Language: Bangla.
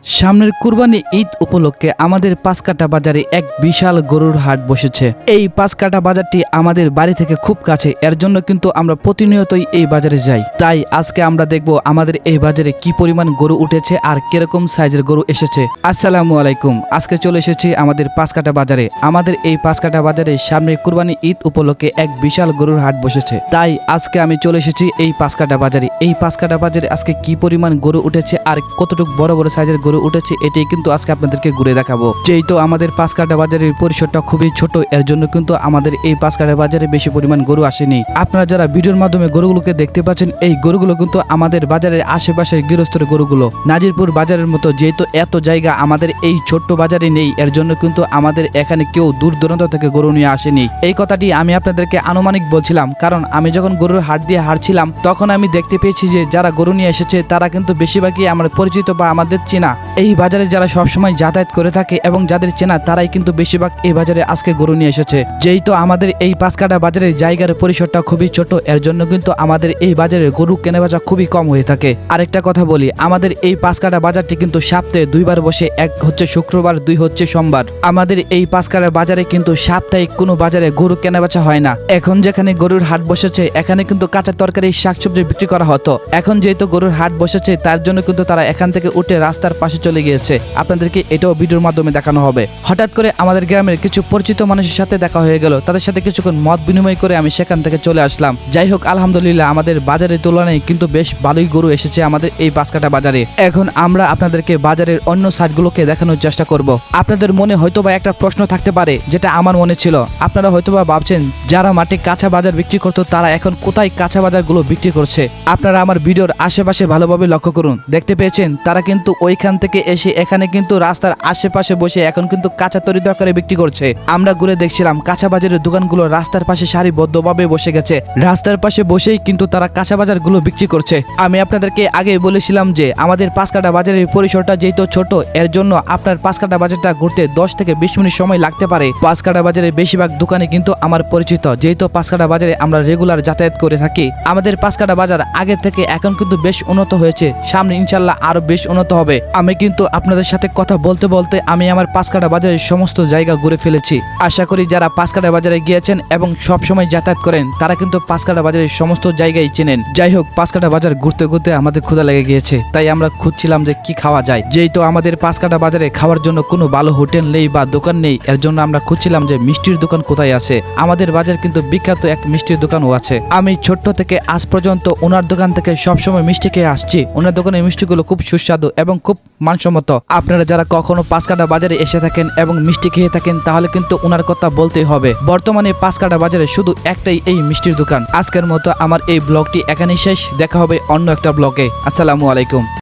সামনের কুরবানি ঈদ উপলক্ষে আমাদের পাঁচকাটা বাজারে এক বিশাল গরুর হাট বসেছে। এই পাঁচকাটা বাজারটি আমাদের বাড়ি থেকে খুব কাছে, এর জন্য কিন্তু আমরা প্রতিনিয়তই এই বাজারে যাই। তাই আজকে আমরা দেখব আমাদের এই বাজারে কি পরিমাণ গরু উঠেছে আর কিরকম সাইজের গরু এসেছে। আসসালামু আলাইকুম, আজকে চলে এসেছি আমাদের পাঁচকাটা বাজারে। আমাদের এই পাঁচকাটা বাজারে সামনের কুরবানি ঈদ উপলক্ষে এক বিশাল গরুর হাট বসেছে। তাই আজকে আমি চলে এসেছি এই পাঁচকাটা বাজারে। এই পাঁচকাটা বাজারে আজকে কি পরিমাণ গরু উঠেছে আর কতটুকু বড় বড় সাইজের গরু উঠেছে এটাই কিন্তু আজকে আপনাদেরকে ঘুরে দেখাবো। যেহেতু আমাদের পাঁচকাটা বাজারের পরিসরটা খুবই ছোট, এর জন্য কিন্তু আমাদের এই পাঁচকাটা বাজারে বেশি পরিমাণ গরু আসেনি। আপনারা যারা ভিডিওর মাধ্যমে গরুগুলোকে দেখতে পাচ্ছেন, এই গরুগুলো কিন্তু আমাদের বাজারের আশেপাশে গৃহস্থের গরুগুলো। নাজিরপুর বাজারের মতো যেহেতু এত জায়গা আমাদের এই ছোট্ট বাজারে নেই, এর জন্য কিন্তু আমাদের এখানে কেউ দূর দূরান্ত থেকে গরু নিয়ে আসেনি। এই কথাটি আমি আপনাদেরকে আনুমানিক বলছিলাম, কারণ আমি যখন গরুর হাট দিয়ে হাঁটছিলাম তখন আমি দেখতে পেয়েছি যে যারা গরু নিয়ে এসেছে তারা কিন্তু বেশিরভাগই আমার পরিচিত বা আমাদের চেনা। এই বাজারে যারা সবসময় যাতায়াত করে থাকে এবং যাদের চেনা তারাই কিন্তু বেশিরভাগ এই বাজারে আজকে গরু নিয়ে এসেছে। যেহেতু আমাদের এই পাঁচকাটা বাজারের জায়গার পরিসরটা খুবই ছোট, এর জন্য কিন্তু আমাদের এই বাজারে গরু কেনাবেচা খুবই কম হয়ে থাকে। আরেকটা কথা বলি, আমাদের এই পাঁচকাটা বাজারটি কিন্তু সপ্তাহে দুইবার বসে, এক হচ্ছে শুক্রবার, দুই হচ্ছে সোমবার। আমাদের এই পাঁচকাটা বাজারে কিন্তু সাপ্তাহিক কোনো বাজারে গরু কেনাবেচা হয় না। এখন যেখানে গরুর হাট বসেছে এখানে কিন্তু কাঁচা তরকারি শাকসবজি বিক্রি করা হতো। এখন যেহেতু গরুর হাট বসেছে তার জন্য কিন্তু তারা এখান থেকে উঠে রাস্তার পাশে চলে গিয়েছে। আপনাদেরকে এটাও ভিডিওর মাধ্যমে দেখানো হবে। হঠাৎ করে আমাদের গ্রামের কিছু পরিচিত মানুষের সাথে দেখা হয়ে গেল, তাদের সাথে কিছুক্ষণ মত বিনিময় করে আমি সেখান থেকে চলে আসলাম। যাই হোক, আলহামদুলিল্লাহ আমাদের বাজারের তুলনায় কিন্তু বেশ ভালোই গরু এসেছে আমাদের এই পাঁচকাটা বাজারে। এখন আমরা আপনাদেরকে বাজারের অন্য সাইডগুলোকে দেখানোর চেষ্টা করব। আপনাদের মনে হয়তোবা একটা প্রশ্ন থাকতে পারে, যেটা আমার মনে ছিল। আপনারা হয়তোবা ভাবছেন যারা মাঠে কাঁচা বাজার বিক্রি করতো তারা এখন কোথায় কাঁচা বাজারগুলো বিক্রি করছে। আপনারা আমার ভিডিওর আশেপাশে ভালোভাবে লক্ষ্য করুন, দেখতে পেয়েছেন তারা কিন্তু ওইখান থেকে এসে এখানে কিন্তু রাস্তার আশেপাশে বসে এখন কিন্তু কাঁচা তরি তরকারি বিক্রি করছে। আমরা ঘুরে দেখছিলাম কাঁচা বাজারের দোকানগুলো রাস্তার পাশে সারিবদ্ধভাবে বসে গেছে। রাস্তার পাশে বসেই কিন্তু তারা কাঁচা বাজারগুলো বিক্রি করছে। আমি আপনাদেরকে আগে বলেছিলাম যে আমাদের পাঁচকাটা বাজারের পরিসরটা যেহেতু ছোট, এর জন্য আপনার পাঁচকাটা বাজারটা ঘুরতে 10 থেকে 20 মিনিট সময় লাগতে পারে। পাঁচকাটা বাজারের বেশিরভাগ দোকানে কিন্তু আমার পরিচিত, যেহেতু পাঁচকাটা বাজারে আমরা রেগুলার যাতায়াত করে থাকি। আমাদের পাঁচকাটা বাজার আগের থেকে এখন কিন্তু বেশ উন্নত হয়েছে, সামনে ইনশাল্লাহ আরো বেশ উন্নত হবে। আমি কিন্তু আপনাদের সাথে কথা বলতে বলতে আমি আমার পাঁচকাটা বাজারের সমস্ত জায়গা ঘুরে ফেলেছি। আশা করি যারা পাঁচকাটা বাজারে গিয়েছেন এবং সব সময় যাতায়াত করেন তারা কিন্তু পাঁচকাটা বাজারের সমস্ত জায়গায় চেনেন। যাই হোক, পাঁচকাটা বাজার ঘুরতে ঘুরতে আমাদের ক্ষুধা লেগে গিয়েছে, তাই আমরা খুঁজছিলাম যে কি খাওয়া যায়। যেহেতু আমাদের পাঁচকাটা বাজারে খাওয়ার জন্য কোনো ভালো হোটেল নেই বা দোকান নেই, এর জন্য আমরা খুঁজছিলাম যে মিষ্টির দোকান কোথায় আছে। আমাদের বাজার কিন্তু বিখ্যাত এক মিষ্টির দোকানও আছে। আমি ছোট্ট থেকে আজ পর্যন্ত ওনার দোকান থেকে সবসময় মিষ্টি খেয়ে আসছি। ওনার দোকানের মিষ্টিগুলো খুব সুস্বাদু এবং খুব মানসম্মত। আপনারা যারা কখনো পাঁচকাটা বাজারে এসে থাকেন এবং মিষ্টি খেয়ে থাকেন তাহলে কিন্তু ওনার কথা বলতেই হবে। বর্তমানে পাঁচকাটা বাজারে শুধু একটাই এই মিষ্টির দোকান। আজকের মতো আমার এই ব্লগটি এখানেই শেষ, দেখা হবে অন্য একটা ব্লগে। আসসালামু আলাইকুম।